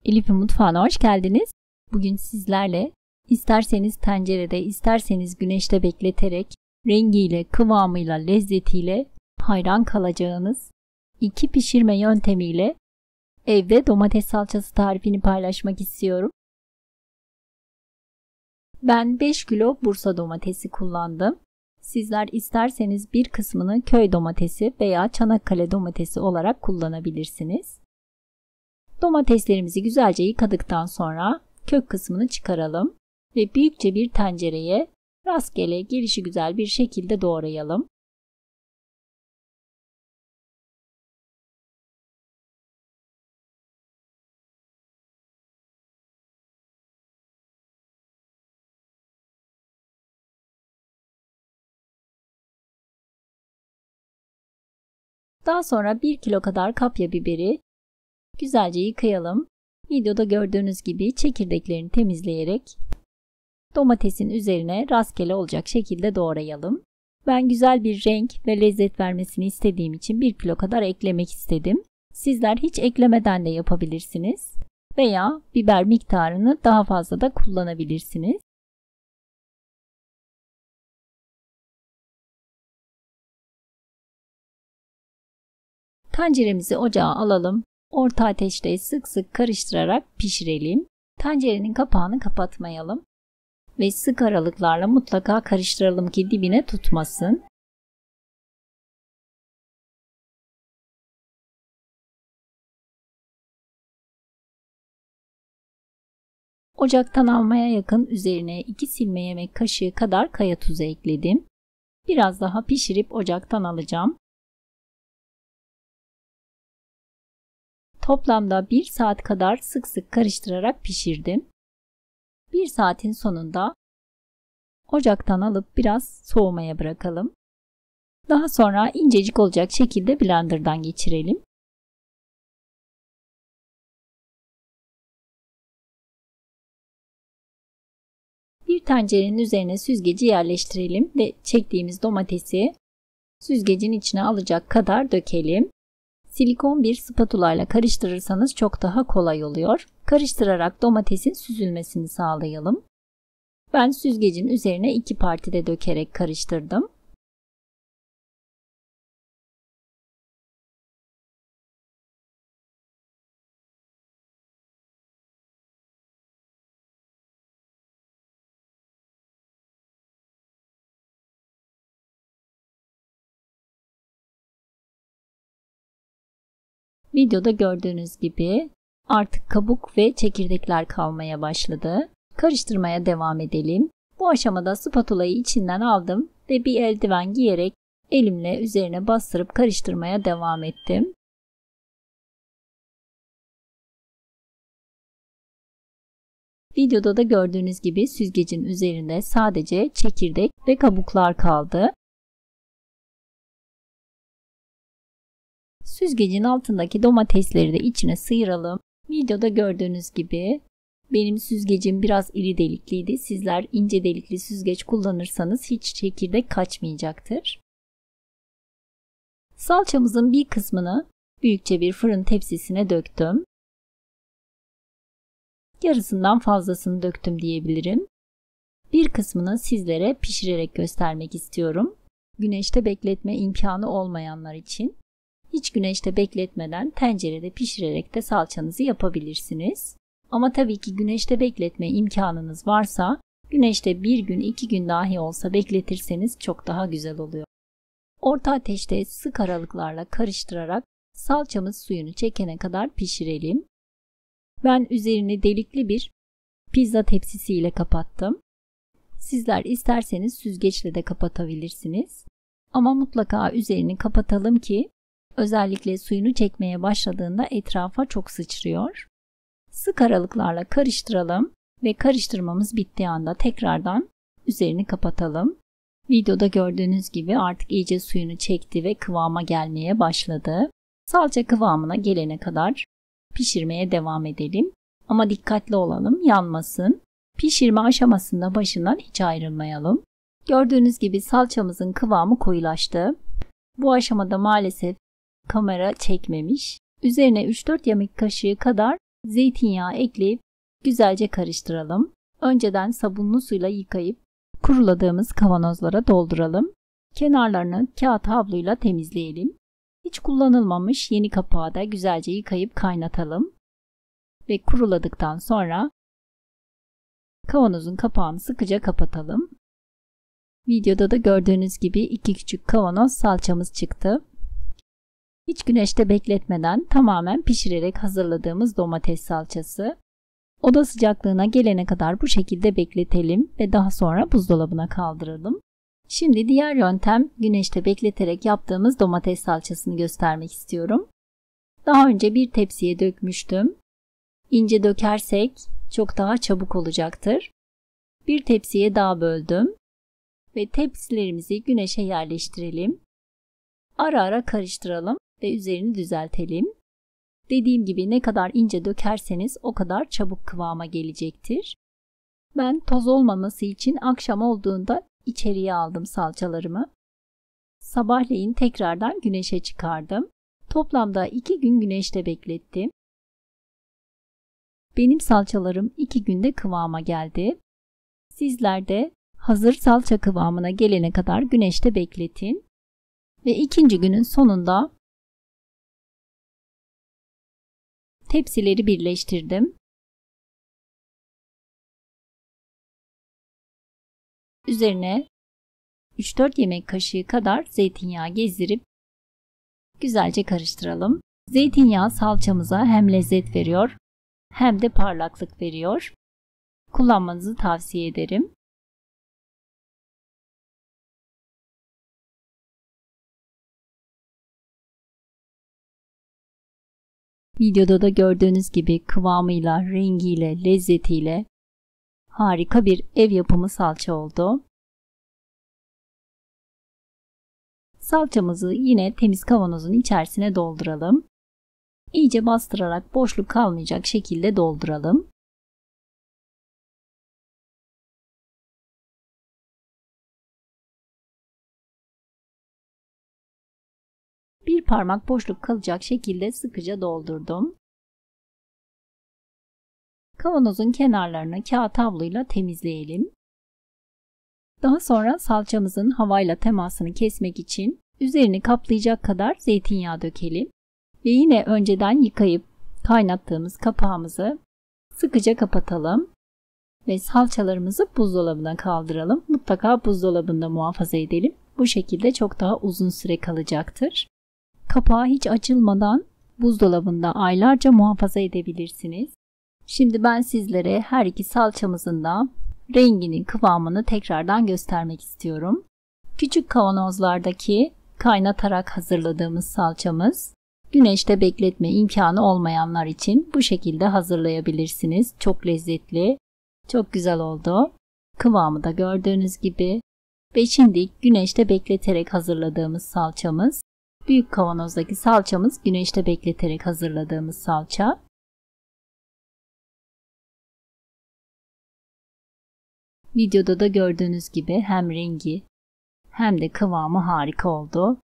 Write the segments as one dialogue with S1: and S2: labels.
S1: Elif'in mutfağına hoş geldiniz. Bugün sizlerle isterseniz tencerede, isterseniz güneşte bekleterek rengiyle, kıvamıyla, lezzetiyle hayran kalacağınız iki pişirme yöntemiyle evde domates salçası tarifini paylaşmak istiyorum. Ben 5 kilo Bursa domatesi kullandım. Sizler isterseniz bir kısmını köy domatesi veya Çanakkale domatesi olarak kullanabilirsiniz. Domateslerimizi güzelce yıkadıktan sonra kök kısmını çıkaralım ve büyükçe bir tencereye rastgele gelişigüzel bir şekilde doğrayalım. Daha sonra 1 kilo kadar kapya biberi güzelce yıkayalım. Videoda gördüğünüz gibi çekirdeklerini temizleyerek domatesin üzerine rastgele olacak şekilde doğrayalım. Ben güzel bir renk ve lezzet vermesini istediğim için 1 kilo kadar eklemek istedim. Sizler hiç eklemeden de yapabilirsiniz veya biber miktarını daha fazla da kullanabilirsiniz. Tenceremizi ocağa alalım. Orta ateşte sık sık karıştırarak pişirelim. Tencerenin kapağını kapatmayalım ve sık aralıklarla mutlaka karıştıralım ki dibine tutmasın. Ocaktan almaya yakın üzerine 2 silme yemek kaşığı kadar kaya tuzu ekledim. Biraz daha pişirip ocaktan alacağım. Toplamda 1 saat kadar sık sık karıştırarak pişirdim. 1 saatin sonunda ocaktan alıp biraz soğumaya bırakalım. Daha sonra incecik olacak şekilde blenderdan geçirelim. Bir tencerenin üzerine süzgeci yerleştirelim ve çektiğimiz domatesi süzgecin içine alacak kadar dökelim. Silikon bir spatula ile karıştırırsanız çok daha kolay oluyor. Karıştırarak domatesin süzülmesini sağlayalım. Ben süzgecin üzerine 2 partide dökerek karıştırdım. Videoda gördüğünüz gibi artık kabuk ve çekirdekler kalmaya başladı. Karıştırmaya devam edelim. Bu aşamada spatulayı içinden aldım ve bir eldiven giyerek elimle üzerine bastırıp karıştırmaya devam ettim. Videoda da gördüğünüz gibi süzgecin üzerinde sadece çekirdek ve kabuklar kaldı. Süzgecin altındaki domatesleri de içine sıyıralım. Videoda gördüğünüz gibi benim süzgecim biraz iri delikliydi. Sizler ince delikli süzgeç kullanırsanız hiç çekirdek kaçmayacaktır. Salçamızın bir kısmını büyükçe bir fırın tepsisine döktüm. Yarısından fazlasını döktüm diyebilirim. Bir kısmını sizlere pişirerek göstermek istiyorum. Güneşte bekletme imkanı olmayanlar için. Hiç güneşte bekletmeden tencerede pişirerek de salçanızı yapabilirsiniz. Ama tabii ki güneşte bekletme imkanınız varsa güneşte 1 gün 2 gün dahi olsa bekletirseniz çok daha güzel oluyor. Orta ateşte sık aralıklarla karıştırarak salçamız suyunu çekene kadar pişirelim. Ben üzerini delikli bir pizza tepsisi ile kapattım. Sizler isterseniz süzgeçle de kapatabilirsiniz. Ama mutlaka üzerini kapatalım ki özellikle suyunu çekmeye başladığında etrafa çok sıçrıyor. Sık aralıklarla karıştıralım ve karıştırmamız bittiği anda tekrardan üzerini kapatalım. Videoda gördüğünüz gibi artık iyice suyunu çekti ve kıvama gelmeye başladı. Salça kıvamına gelene kadar pişirmeye devam edelim. Ama dikkatli olalım, yanmasın. Pişirme aşamasında başından hiç ayrılmayalım. Gördüğünüz gibi salçamızın kıvamı koyulaştı. Bu aşamada maalesef kamera çekmemiş. Üzerine 3-4 yemek kaşığı kadar Zeytinyağı ekleyip güzelce karıştıralım. Önceden sabunlu suyla yıkayıp kuruladığımız kavanozlara dolduralım. Kenarlarını kağıt havluyla temizleyelim. Hiç kullanılmamış yeni kapağı da güzelce yıkayıp kaynatalım. Ve kuruladıktan sonra kavanozun kapağını sıkıca kapatalım. Videoda da gördüğünüz gibi 2 küçük kavanoz salçamız çıktı. Hiç güneşte bekletmeden tamamen pişirerek hazırladığımız domates salçası. Oda sıcaklığına gelene kadar bu şekilde bekletelim ve daha sonra buzdolabına kaldıralım. Şimdi diğer yöntem güneşte bekleterek yaptığımız domates salçasını göstermek istiyorum. Daha önce bir tepsiye dökmüştüm. İnce dökersek çok daha çabuk olacaktır. Bir tepsiye daha böldüm ve tepsilerimizi güneşe yerleştirelim. Ara ara karıştıralım ve üzerini düzeltelim. Dediğim gibi ne kadar ince dökerseniz o kadar çabuk kıvama gelecektir. Ben toz olmaması için akşam olduğunda içeriye aldım salçalarımı. Sabahleyin tekrardan güneşe çıkardım. Toplamda 2 gün güneşte beklettim. Benim salçalarım 2 günde kıvama geldi. Sizler de hazır salça kıvamına gelene kadar güneşte bekletin. Ve 2. günün sonunda tepsileri birleştirdim. Üzerine 3-4 yemek kaşığı kadar zeytinyağı gezdirip güzelce karıştıralım. Zeytinyağı salçamıza hem lezzet veriyor hem de parlaklık veriyor. Kullanmanızı tavsiye ederim. Videoda da gördüğünüz gibi kıvamıyla, rengiyle, lezzetiyle harika bir ev yapımı salça oldu. Salçamızı yine temiz kavanozun içerisine dolduralım. İyice bastırarak boşluk kalmayacak şekilde dolduralım. Bir parmak boşluk kalacak şekilde sıkıca doldurdum. Kavanozun kenarlarını kağıt havluyla temizleyelim. Daha sonra salçamızın havayla temasını kesmek için üzerini kaplayacak kadar zeytinyağı dökelim. Ve yine önceden yıkayıp kaynattığımız kapağımızı sıkıca kapatalım. Ve salçalarımızı buzdolabına kaldıralım. Mutlaka buzdolabında muhafaza edelim. Bu şekilde çok daha uzun süre kalacaktır. Kapağı hiç açılmadan buzdolabında aylarca muhafaza edebilirsiniz. Şimdi ben sizlere her iki salçamızın da rengini, kıvamını tekrardan göstermek istiyorum. Küçük kavanozlardaki kaynatarak hazırladığımız salçamız, güneşte bekletme imkanı olmayanlar için bu şekilde hazırlayabilirsiniz. Çok lezzetli, çok güzel oldu. Kıvamı da gördüğünüz gibi. Ve şimdi güneşte bekleterek hazırladığımız salçamız, büyük kavanozdaki salçamız güneşte bekleterek hazırladığımız salça. Videoda da gördüğünüz gibi hem rengi hem de kıvamı harika oldu.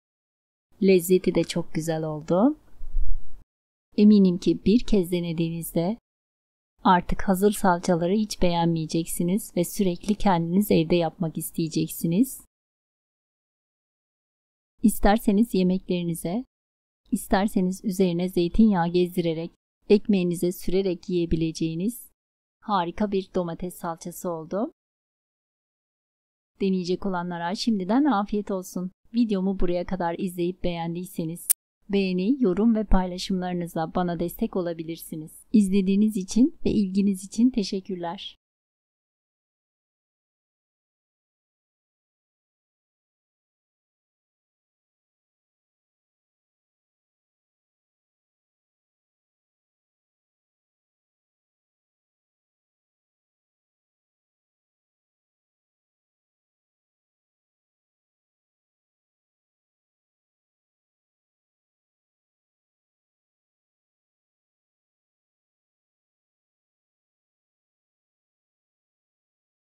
S1: Lezzeti de çok güzel oldu. Eminim ki bir kez denediğinizde artık hazır salçaları hiç beğenmeyeceksiniz ve sürekli kendiniz evde yapmak isteyeceksiniz. İsterseniz yemeklerinize, isterseniz üzerine zeytinyağı gezdirerek, ekmeğinize sürerek yiyebileceğiniz harika bir domates salçası oldu. Deneyecek olanlara şimdiden afiyet olsun. Videomu buraya kadar izleyip beğendiyseniz beğeni, yorum ve paylaşımlarınızla bana destek olabilirsiniz. İzlediğiniz için ve ilginiz için teşekkürler.